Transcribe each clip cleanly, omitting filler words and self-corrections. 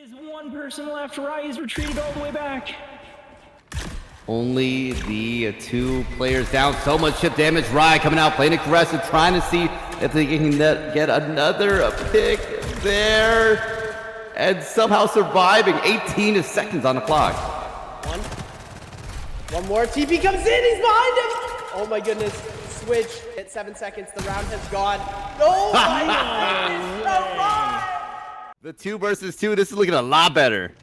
is one person left. Rise retreated all the way back. Only the two players down. So much chip damage. Rye coming out, playing aggressive, trying to see if they can get another pick there. And somehow surviving. 18 seconds on the clock. One more. TP comes in. He's behind him. Oh my goodness. Switch. At 7 seconds. The round has gone. Oh my goodness. The 2 versus 2. This is looking a lot better.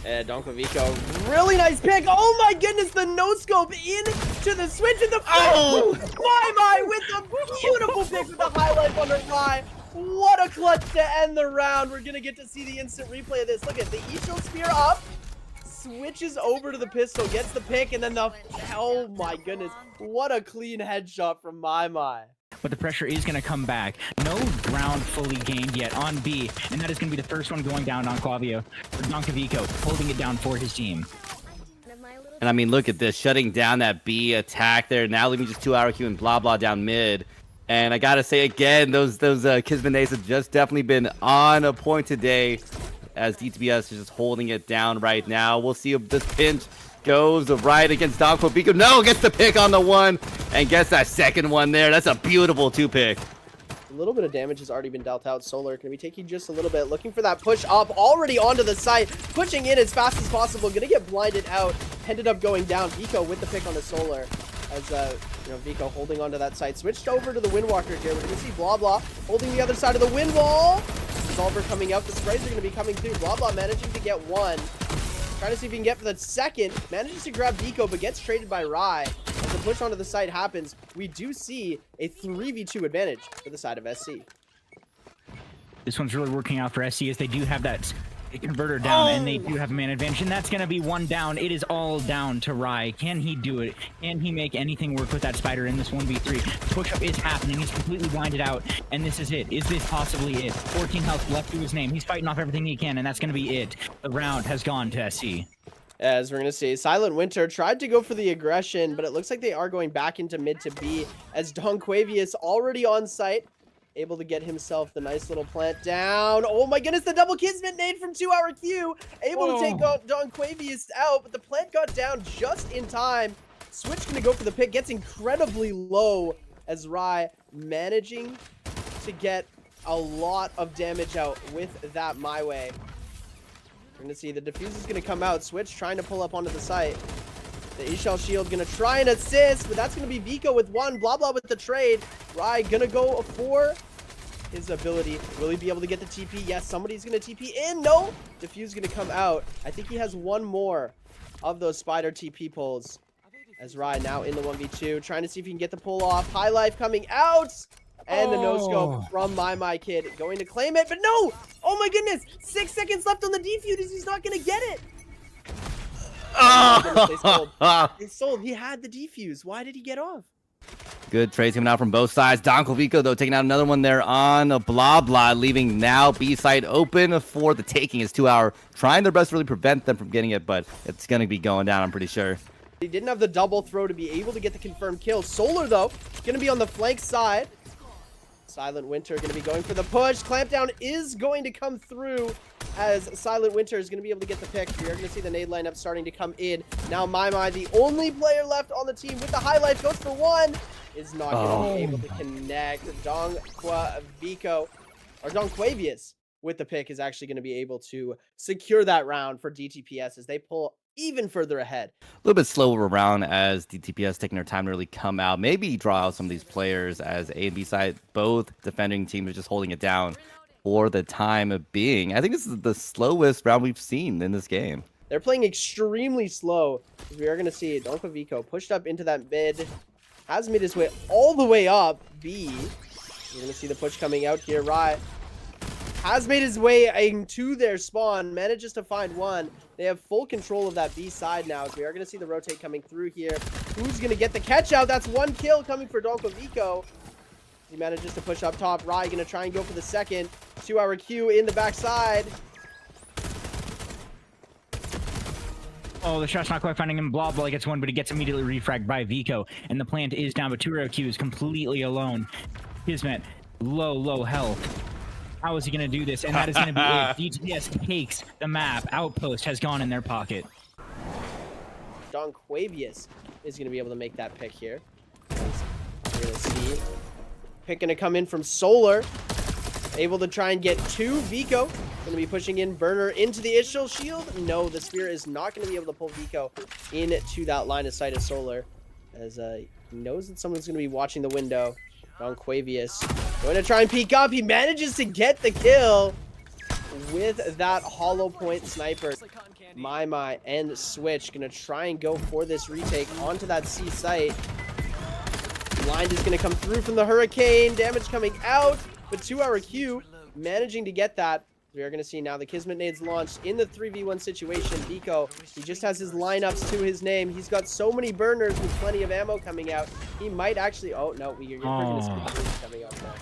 And Donkovico, really nice pick. Oh my goodness, the no-scope into the switch in the my with a beautiful pick with the highlight on the Rye. What a clutch to end the round. We're gonna get to see the instant replay of this. Look at the E-shield spear up, switches over to the pistol, gets the pick, and then the, oh my goodness, what a clean headshot from My. But the pressure is going to come back. No ground fully gained yet on B, and that is going to be the first one going down on Donkovico, holding it down for his team. And I mean, look at this, shutting down that B attack there, now leaving just 2-hour Q and blah blah down mid. And I gotta say again, those Kismet nades have just definitely been on a point today, as DTPS is just holding it down right now. We'll see if this pinch goes right against Donkovico. No, gets the pick on the one and gets that second one there. That's a beautiful 2-pick. A little bit of damage has already been dealt out. Solar going to be taking just a little bit, looking for that push up, already onto the site, pushing in as fast as possible, going to get blinded out, ended up going down. Vico with the pick on the Solar, as Vico holding onto that site, switched over to the Windwalker here. We're going to see Blah Blah holding the other side of the wind wall. Resolver coming out, the sprays are going to be coming through. Blah Blah managing to get one. Trying to see if he can get for the second. Manages to grab Vico, but gets traded by Rye. As the push onto the site happens, we do see a 3v2 advantage for the side of SC. This one's really working out for SC, as they do have that converter down, and they do have a man advantage, and that's going to be one down. It is all down to Rye. Can he do it? Can he make anything work with that spider in this 1v3? Push-up is happening. He's completely blinded out, and this is it. Is this possibly it? 14 health left to his name. He's fighting off everything he can, and that's going to be it. The round has gone to SC. As we're going to see, Silent Winter tried to go for the aggression, but it looks like they are going back into mid to B, as Donquavius already on site, able to get himself the nice little plant down. Oh my goodness, the double Kismet nade from 2-hour Q. Able to take Donquavius out, but the plant got down just in time. Switch going to go for the pick, gets incredibly low, as Rye managing to get a lot of damage out with that My Way. We're going to see the defuse is going to come out. Switch trying to pull up onto the site. The E-Shell Shield going to try and assist, but that's going to be Vico with one. Blah Blah with the trade. Rye going to go for his ability. Will he be able to get the TP? Yes, somebody's going to TP in. No! Diffuse going to come out. I think he has one more of those spider TP pulls. As Rye now in the 1v2, trying to see if he can get the pull off. High Life coming out. And the no-scope from My Kid going to claim it, but no! Oh my goodness! 6 seconds left on the defuse. He's not going to get it. Oh, they sold. He had the defuse. Why did he get off? Good trades coming out from both sides. Donkovico, though, taking out another one there on Blah Blah, leaving now B side open for the taking. His 2-hour, trying their best to really prevent them from getting it, but it's going to be going down, I'm pretty sure. He didn't have the double throw to be able to get the confirmed kill. Solar, though, going to be on the flank side. Silent Winter going to be going for the push. Clampdown is going to come through, as Silent Winter is going to be able to get the pick. We are going to see the nade lineup starting to come in. Now My, the only player left on the team with the high life, goes for one. Is not going to be able to connect. Donquavico, or Donquavius with the pick, is actually going to be able to secure that round for DTPS as they pull even further ahead. A little bit slower around as DTPS taking their time to really come out. Maybe draw out some of these players, as A and B side, both defending teams, are just holding it down for the time of being. I think this is the slowest round we've seen in this game. They're playing extremely slow. We are going to see Donkovico pushed up into that mid. Has made his way all the way up B. We're going to see the push coming out here. Rye has made his way into their spawn. Manages to find one. They have full control of that B side now. As we are going to see the rotate coming through here. Who's going to get the catch out? That's one kill coming for Donkovico. He manages to push up top. Rye going to try and go for the second. 2-hour Q in the backside. Oh, the shot's not quite finding him. Blah Blah gets one, but he gets immediately refragged by Vico. And the plant is down, but 2-hour Q is completely alone. Kismet, low health. How is he going to do this? And that is going to be it. DTPS takes the map. Outpost has gone in their pocket. Donquavius is going to be able to make that pick here. We're going to see pick going to come in from Solar. Able to try and get 2. Vico going to be pushing in Burner into the initial shield. No, the Spear is not going to be able to pull Vico into that line of sight of Solar, as he knows that someone's going to be watching the window. Donquavius going to try and peek up. He manages to get the kill with that hollow point sniper. My and Switch going to try and go for this retake onto that C site. Blind is going to come through from the Hurricane. Damage coming out, but 2-hour Q managing to get that. We are going to see now the Kismet nades launched in the 3v1 situation. Vico, he just has his lineups to his name. He's got so many burners with plenty of ammo coming out. He might actually... Oh, no, you're going to see coming out now.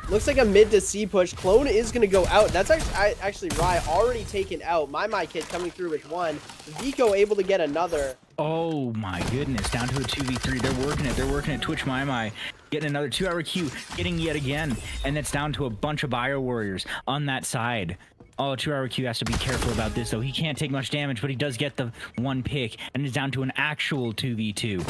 Looks like a mid to C push. Clone is going to go out. That's actually Rye already taken out. My kid coming through with 1. Vico able to get another. Oh my goodness, down to a 2v3. They're working it. Twitch My, getting another 2-hour Q, getting yet again. And it's down to a bunch of Bio Warriors on that side. Oh, 2-hour Q has to be careful about this, though. He can't take much damage, but he does get the 1 pick, and it's down to an actual 2v2.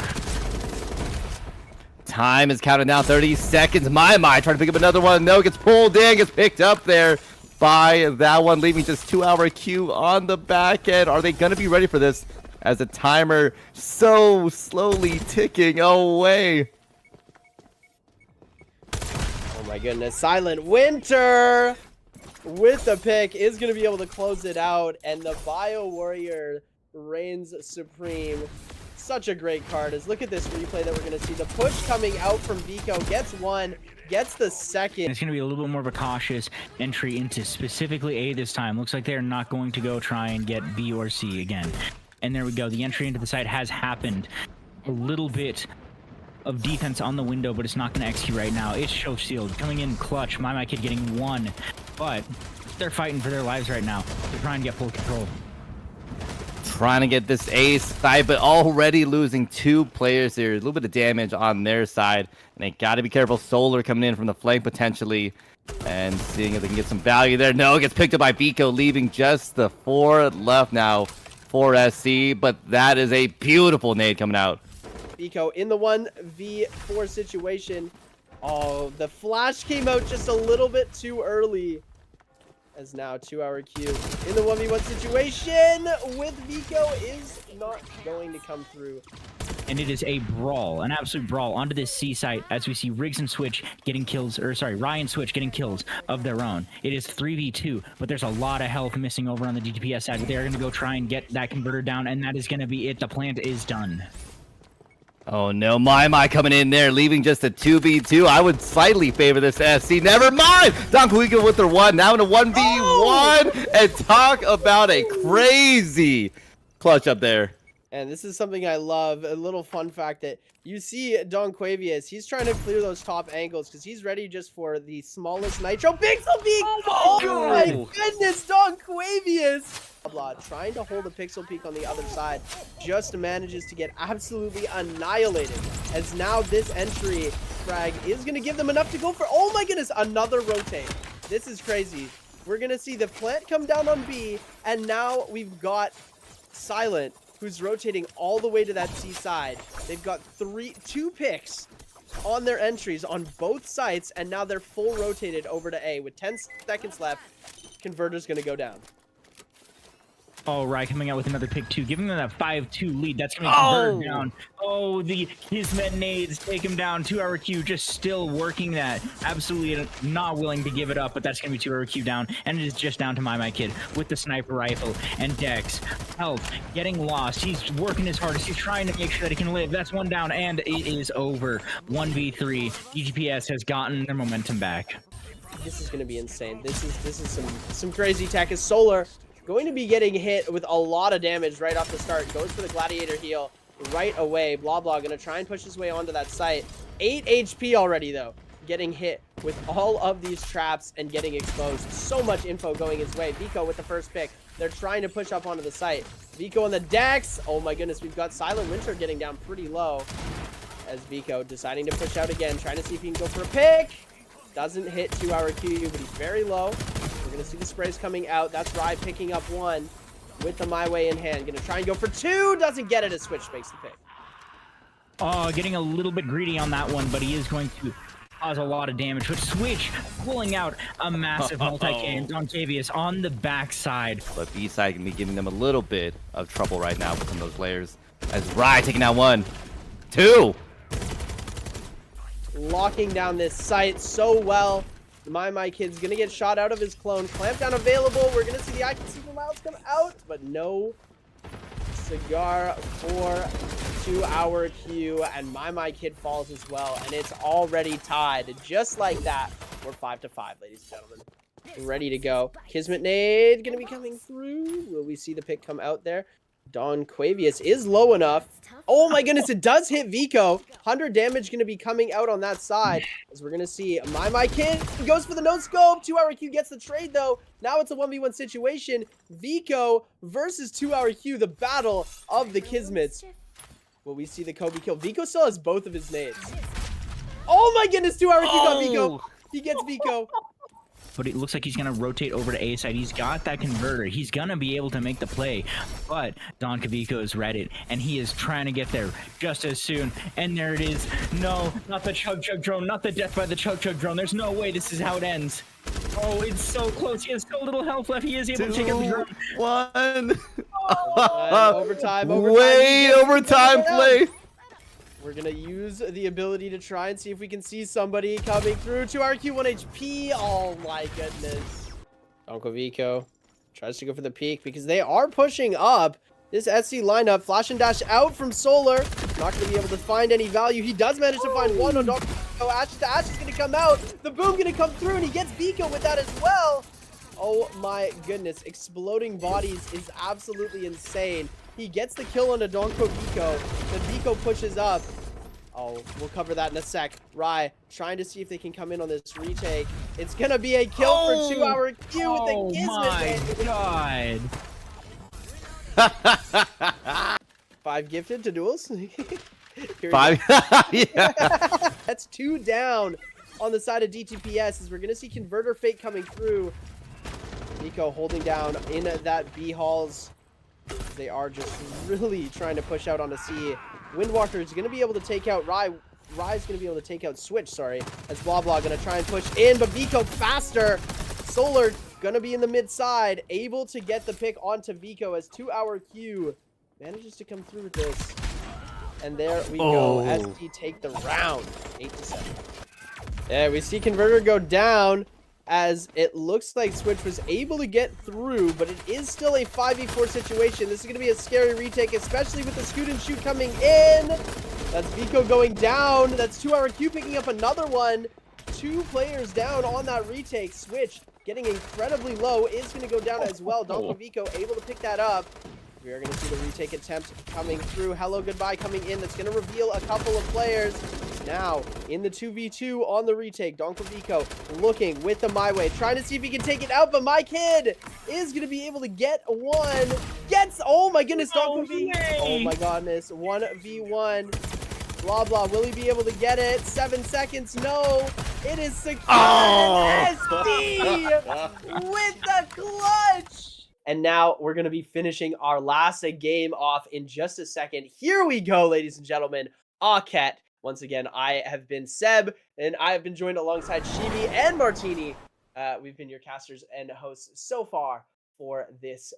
Time is counted now, 30 seconds. My, trying to pick up another one. No, gets pulled in, gets picked up there by that one, leaving just 2-hour Q on the back end. Are they going to be ready for this as the timer so slowly ticking away? Oh my goodness, Silent Winter with the pick is going to be able to close it out, and the Bio Warrior reigns supreme. Such a great card. As look at this replay that we're going to see. The push coming out from Vico, gets 1, gets the 2nd. It's going to be a little bit more of a cautious entry into specifically A this time. Looks like they're not going to go try and get B or C again. And there we go. The entry into the site has happened. A little bit of defense on the window, but it's not going to execute right now. It's Show Shield coming in clutch. My kid getting 1, but they're fighting for their lives right now. They're trying to get full control. Trying to get this ace side, but already losing 2 players here. A little bit of damage on their side, and they got to be careful. Solar coming in from the flank potentially, and seeing if they can get some value there. No, it gets picked up by Vico, leaving just the 4 left now for SC, but that is a beautiful nade coming out. Vico in the 1v4 situation. Oh, the flash came out just a little bit too early. As now 2-hour Q in the 1v1 situation with Vico is not going to come through. And it is a brawl, an absolute brawl onto this C site as we see Riggs and Switch getting kills, or sorry, Ryan and Switch getting kills of their own. It is 3v2, but there's a lot of health missing over on the DTPS side. They're going to go try and get that converter down, and that is going to be it. The plant is done. Oh no, My coming in there, leaving just a 2v2. I would slightly favor this SC. Never mind! Donquavius with their 1, now in a 1v1. And talk about a crazy clutch up there. And this is something I love. A little fun fact that you see Donquavius, he's trying to clear those top angles because he's ready just for the smallest nitro pixel peek. Oh my goodness, Donquavius! Trying to hold a pixel peek on the other side, just manages to get absolutely annihilated. As now this entry frag is going to give them enough to go for, oh my goodness, another rotate. This is crazy. We're going to see the plant come down on B, and now we've got Silent, who's rotating all the way to that C side. They've got 2 picks on their entries on both sites, and now they're full rotated over to A with 10 seconds left. Converter's going to go down. Oh, right, coming out with another pick 2, giving them that 5-2 lead. That's going to be converted down. Oh, the Kismet nades take him down. 2-hour Q just still working that. Absolutely not willing to give it up, but that's going to be 2-hour Q down. And it is just down to My Kid with the sniper rifle and Dex. Health getting lost. He's working his hardest. He's trying to make sure that he can live. That's 1 down, and it is over. 1v3. DTPS has gotten their momentum back. This is going to be insane. This is some crazy tech. As Solar going to be getting hit with a lot of damage right off the start. Goes for the Gladiator heal right away. Blah going to try and push his way onto that site. 8 HP already, though. Getting hit with all of these traps and getting exposed. So much info going his way. Vico with the first pick. They're trying to push up onto the site. Vico on the Dex. Oh my goodness, we've got Silent Winter getting down pretty low. As Vico deciding to push out again. Trying to see if he can go for a pick. Doesn't hit 2-hour Q, but he's very low. We're going to see the sprays coming out. That's Rye picking up one with the My Way in hand. Going to try and go for two. Doesn't get it as Switch makes the pick. Oh, getting a little bit greedy on that one, but he is going to cause a lot of damage. But Switch pulling out a massive multi-K. Doncavius on the backside. But B-side can be giving them a little bit of trouble right now within those layers. As Rye taking out 1, 2. Locking down this site so well. The My Kid's going to get shot out of his clone. Clamp down available. We're going to see the Active Super Miles come out, but no cigar for 2-hour Q, and My Kid falls as well, and it's already tied. Just like that, we're 5-5, ladies and gentlemen. Ready to go. Kismet Nade going to be coming through. Will we see the pick come out there? Doncavius is low enough. Oh my goodness, it does hit Vico. 100 damage going to be coming out on that side. As we're going to see My Kid goes for the no scope. 2-hour Q gets the trade though. Now it's a 1v1 situation. Vico versus 2-hour Q, the battle of the Kismets. Will we see the Kobe kill? Vico still has both of his nades. Oh my goodness, 2-hour Q got Vico. He gets Vico. But it looks like he's going to rotate over to A side. He's got that converter. He's going to be able to make the play. But Doncavico is read it, and he is trying to get there just as soon. And there it is. No, not the Chug Chug drone. Not the death by the Chug Chug drone. There's no way this is how it ends. Oh, it's so close. He has so little health left. He is able to take out the drone. 1. Overtime. Way overtime play. We're going to use the ability to try and see if we can see somebody coming through. 2-hour Q, 1 HP. Oh my goodness. Doncavico tries to go for the peek because they are pushing up. This SC lineup, flash and dash out from Solar. Not going to be able to find any value. He does manage to find one on Doncavico. Ashes to Ash is going to come out. The boom going to come through, and he gets Vico with that as well. Oh my goodness. Exploding bodies is absolutely insane. He gets the kill on a Doncavico. The Vico pushes up. Oh, we'll cover that in a sec. Rye trying to see if they can come in on this retake. It's going to be a kill for 2-hour Q with the Kismet. Oh my god. 5 gifted to duels. 5. Yeah. That's 2 down on the side of DTPS as we're going to see Converter Fate coming through. Vico holding down in that B halls. They are just really trying to push out on the C. Windwalker is going to be able to take out Rye. Rye's going to be able to take out Switch, sorry. As Blah Blah going to try and push in, but Vico faster. Solar going to be in the mid side, able to get the pick onto Vico as 2-hour Q manages to come through with this. And there we go. SD take the round, 8-7. Yeah, we see Converter go down, as it looks like Switch was able to get through, but it is still a 5v4 situation. This is going to be a scary retake, especially with the scoot and shoot coming in. That's Vico going down. That's 2-hour Q picking up another one. 2 players down on that retake. Switch getting incredibly low is going to go down as well. Doncavico able to pick that up. We are going to see the retake attempt coming through. Hello, goodbye coming in. That's going to reveal a couple of players. Now, in the 2v2 on the retake, Doncavico looking with the My Way, trying to see if he can take it out, but My Kid is going to be able to get one. Gets, oh my goodness, Doncavico. Oh my goodness, 1v1. Blah, blah, will he be able to get it? 7 seconds, no. It is secure. SD with the clutch. And now we're going to be finishing our last game off in just a second. Here we go, ladies and gentlemen. Aket. Once again, I have been Seb, and I have been joined alongside Shibi and Martini. We've been your casters and hosts so far for this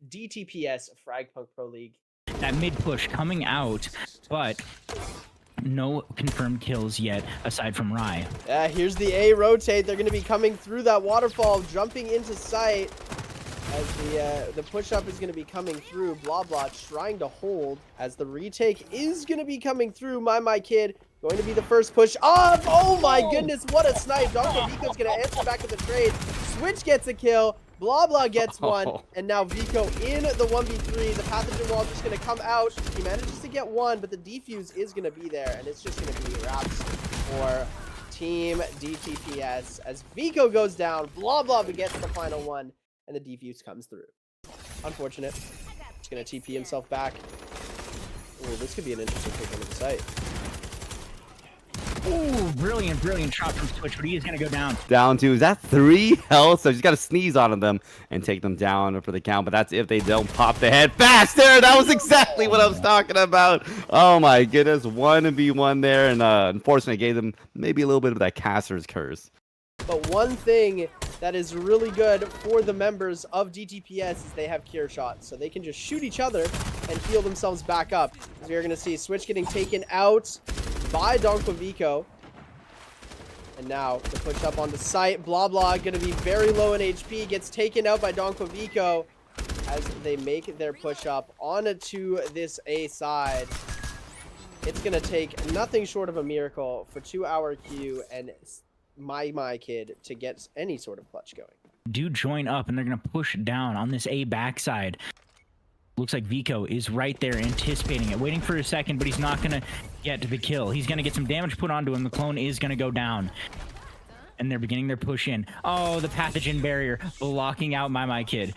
DTPS FragPunk Pro League. That mid push coming out, but no confirmed kills yet aside from Rye. Here's the A rotate. They're going to be coming through that waterfall, jumping into sight. As the push-up is going to be coming through. Blah, blah, trying to hold. As the retake is going to be coming through. My Kid going to be the first push up. Oh my goodness, what a snipe. Doncavico's going to answer back with the trade. Switch gets a kill. Blah, blah gets one. And now Vico in the 1v3. The pathogen wall just going to come out. He manages to get one, but the defuse is going to be there. And it's just going to be wraps for Team DTPS. As Vico goes down, Blah, blah gets the final one. And the defuse comes through. Unfortunate. He's going to TP himself back. Ooh, this could be an interesting pick on the site. Ooh, brilliant, brilliant shot from Switch, but he is going to go down. Down to, is that 3 health? So just got to sneeze on them and take them down for the count. But that's if they don't pop the head faster. That was exactly what I was talking about. Oh my goodness, 1v1 there. And unfortunately, gave them maybe a little bit of that caster's curse. But one thing that is really good for the members of DTPS is they have cure shots. So they can just shoot each other and heal themselves back up. As we are going to see Switch getting taken out by Donkovico. And now the push up onto site. Blah Blah going to be very low in HP. Gets taken out by Donkovico as they make their push up onto this A side. It's going to take nothing short of a miracle for 2-hour queue and my kid to get any sort of clutch going. Do join up, and they're going to push down on this A backside. Looks like Vico is right there anticipating it, waiting for a second, but he's not going to get to the kill. He's going to get some damage put onto him. The clone is going to go down. And they're beginning their push in. Oh, the pathogen barrier blocking out my kid.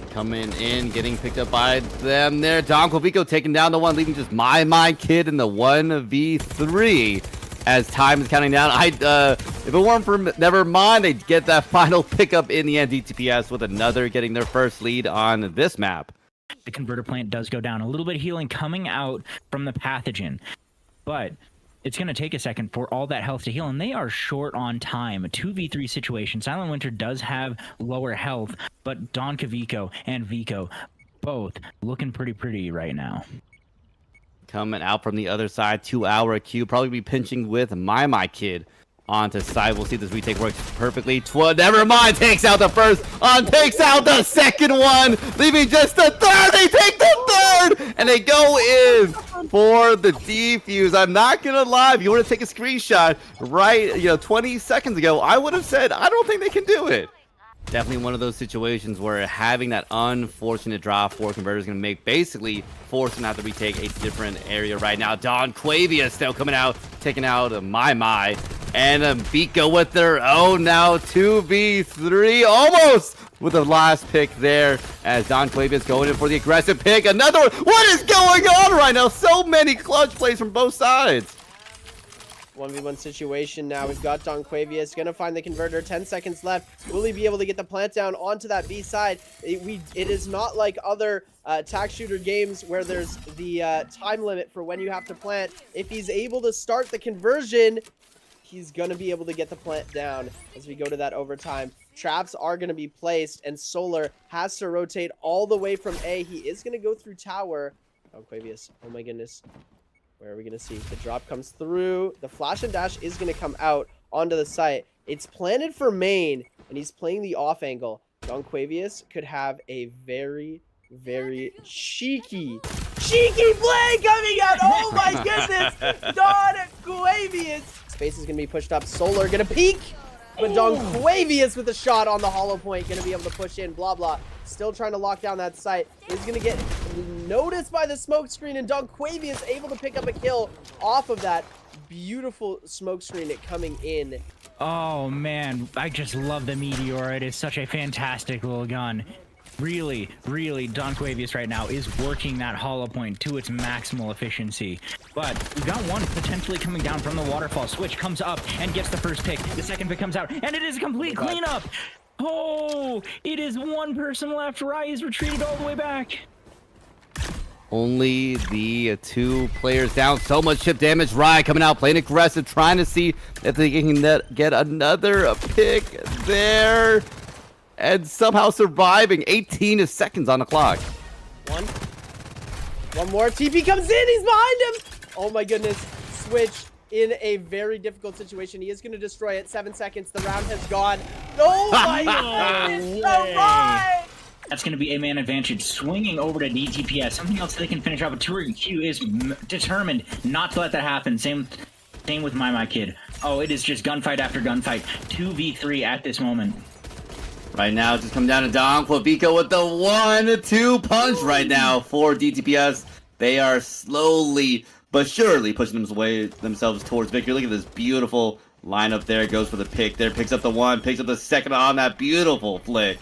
Coming in, getting picked up by them there. Donkovico taking down the one, leaving just my kid in the 1v3. As time is counting down, if it weren't for Nevermind, they'd get that final pickup in the end. DTPS with another getting their first lead on this map. The converter plant does go down. A little bit of healing coming out from the pathogen, but it's going to take a second for all that health to heal, and they are short on time. A 2v3 situation. Silent Winter does have lower health, but Donkovico and Vico both looking pretty right now. Coming out from the other side, 2-hour queue. Probably be pinching with my kid onto side. We'll see if this retake works perfectly. Nevermind, takes out the first, takes out the second one, leaving just the third. They take the third, and they go in for the defuse. I'm not gonna lie, if you were to take a screenshot right, 20 seconds ago, I would have said, I don't think they can do it. Definitely one of those situations where having that unfortunate draw for Converter is going to make basically force them to have to retake a different area right now. Donkovico still coming out, taking out my. And Vico with their own now 2v3, almost with the last pick there as Donkovico is going in for the aggressive pick. Another one. What is going on right now? So many clutch plays from both sides. 1v1 situation now. We've got Donkovico going to find the converter. 10 seconds left. Will he be able to get the plant down onto that B side? It is not like other tac shooter games where there's the time limit for when you have to plant. If he's able to start the conversion, he's going to be able to get the plant down as we go to that overtime. Traps are going to be placed, and Solar has to rotate all the way from A. He is going to go through tower. Donkovico, oh my goodness. Where are we going to see? The drop comes through. The flash and dash is going to come out onto the site. It's planted for main, and he's playing the off angle. Donkovico could have a very cheeky play coming out. Oh my goodness. Donkovico. Space is going to be pushed up. Solar going to peek. But Donkovico with a shot on the hollow point. Going to be able to push in. Blah, blah. Still trying to lock down that site. He's going to get noticed by the smoke screen, and Donkovico is able to pick up a kill off of that beautiful smoke screen coming in. Oh man, I just love the Meteor. It is such a fantastic little gun. Really, Donkovico right now is working that hollow point to its maximal efficiency. But we've got one potentially coming down from the waterfall. Switch comes up and gets the first pick. The second pick comes out, and it is a complete cleanup. Oh, it is one person left. Rai is retreated all the way back. Only the 2 players down. So much chip damage. Rai coming out, playing aggressive, trying to see if they can get another pick there. And somehow surviving. 18 seconds on the clock. One more. TP comes in. He's behind him. Oh my goodness. Switch in a very difficult situation. He is going to destroy it. 7 seconds. The round has gone. Oh my goodness. All right. That's going to be a man advantage swinging over to DTPS. Something else they can finish off. But Q is determined not to let that happen. Same with my kid. Oh, it is just gunfight after gunfight. 2v3 at this moment. Right now, just come down to Donkovico with the 1-2 punch right now for DTPS. They are slowly but surely pushing themselves towards victory. Look at this beautiful lineup there. Goes for the pick there. Picks up the 1, picks up the second on that beautiful flick.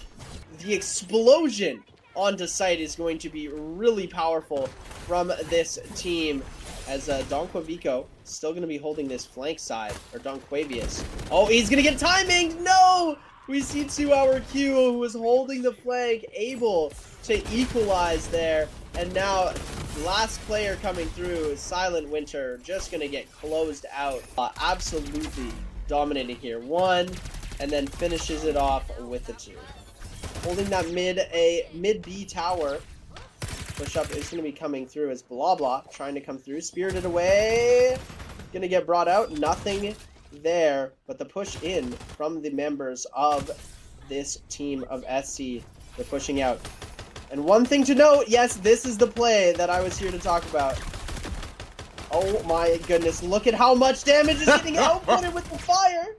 The explosion onto site is going to be really powerful from this team. as Don Quavico still going to be holding this flank side, or Don Quavius. Oh, he's going to get timing! No! We see 2-Hour Q, who was holding the flank, able to equalize there. And now, last player coming through is Silent Winter, just going to get closed out. Absolutely dominating here. 1, and then finishes it off with the 2. Holding that mid B tower. Push up is going to be coming through as Blah Blah trying to come through. Spirited away. Going to get brought out. Nothing there, but the push in from the members of this team of SC. They're pushing out. And one thing to note, yes, this is the play that I was here to talk about. Oh my goodness, look at how much damage is getting outputted with the fire.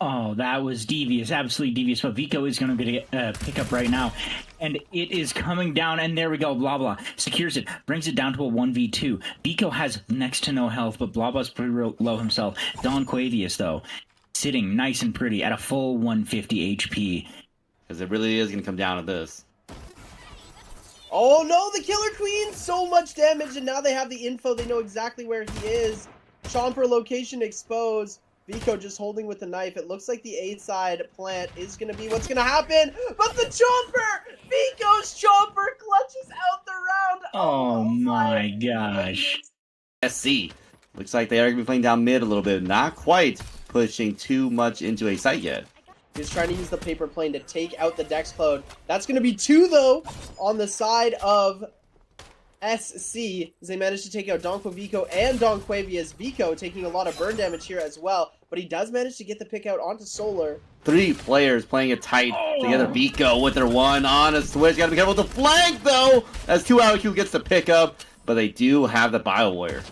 Oh, that was devious, absolutely devious. But Vico is going to get a pickup right now. And it is coming down, and there we go. Blah Blah secures it, brings it down to a 1v2. Vico has next to no health, but Blah Blah's pretty low himself. Don Quavius, though, sitting nice and pretty at a full 150 HP. Because it really is going to come down to this. Oh no, the Killer Queen! So much damage, and now they have the info. They know exactly where he is. Chomper location exposed. Vico just holding with the knife. It looks like the A side plant is going to be what's going to happen. But the Chomper! Vico's Chomper clutches out the round. Oh my gosh. SC. Looks like they are going to be playing down mid a little bit. Not quite pushing too much into a site yet. He's trying to use the paper plane to take out the Dex Clone. That's going to be 2, though, on the side of SC, as they managed to take out Don Quavico and Don Quavius. Vico taking a lot of burn damage here as well, but he does manage to get the pick out onto Solar. 3 players playing it tight together. Vico with their 1 on a switch. Got to be careful with the flank, though, as 2-Hour Q gets the pick up, but they do have the Bio Warrior.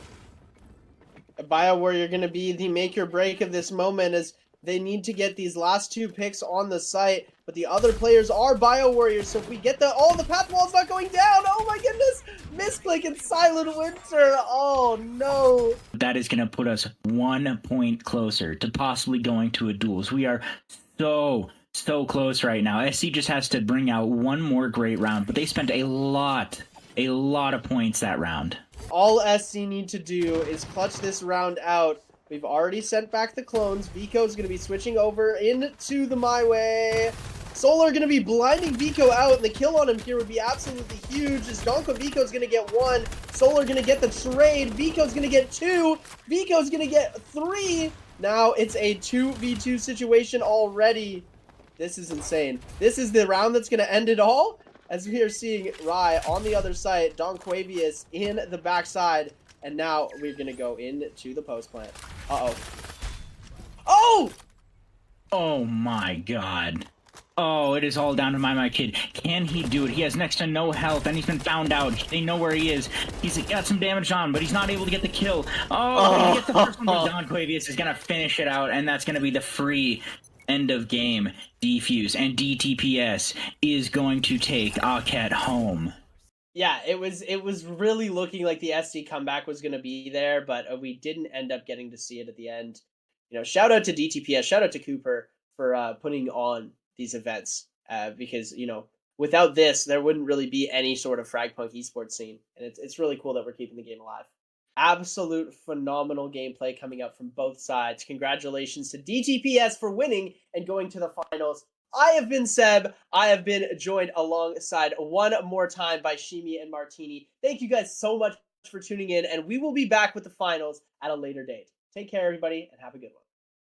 A Bio Warrior going to be the make or break of this moment, as they need to get these last 2 picks on the site, but the other players are Bio Warriors, so if we get the... Oh, the path wall's not going down! Oh my goodness! Misclick and Silent Winter! Oh no! That is going to put us 1 point closer to possibly going to a duels. We are so close right now. SC just has to bring out 1 more great round, but they spent a lot of points that round. All SC need to do is clutch this round out. We've already sent back the clones. Vico's going to be switching over into the My Way. Solar going to be blinding Vico out, and the kill on him here would be absolutely huge, as Don Quavico's going to get 1. Solar going to get the trade. Vico's going to get 2. Vico's going to get 3. Now it's a 2v2 situation already. This is insane. This is the round that's going to end it all, as we are seeing Rai on the other side, Don Quavius in the backside. And now we're going to go into the post plant. Uh-oh. Oh! Oh my god. Oh, it is all down to my kid. Can he do it? He has next to no health, and he's been found out. They know where he is. He's got some damage on, but he's not able to get the kill. Oh, he gets the first one, but Don Quavius is going to finish it out, and that's going to be the free end of game defuse. And DTPS is going to take Aket home. Yeah, it was really looking like the SC comeback was going to be there, but we didn't end up getting to see it at the end. You know, shout out to DTPS, shout out to Cooper for putting on these events, because, you know, without this, there wouldn't really be any sort of FragPunk esports scene, and it's really cool that we're keeping the game alive. Absolute phenomenal gameplay coming up from both sides. Congratulations to DTPS for winning and going to the finals. I have been Seb. I have been joined alongside one more time by Shimi and Martini. Thank you guys so much for tuning in, and we will be back with the finals at a later date. Take care, everybody, and have a good one.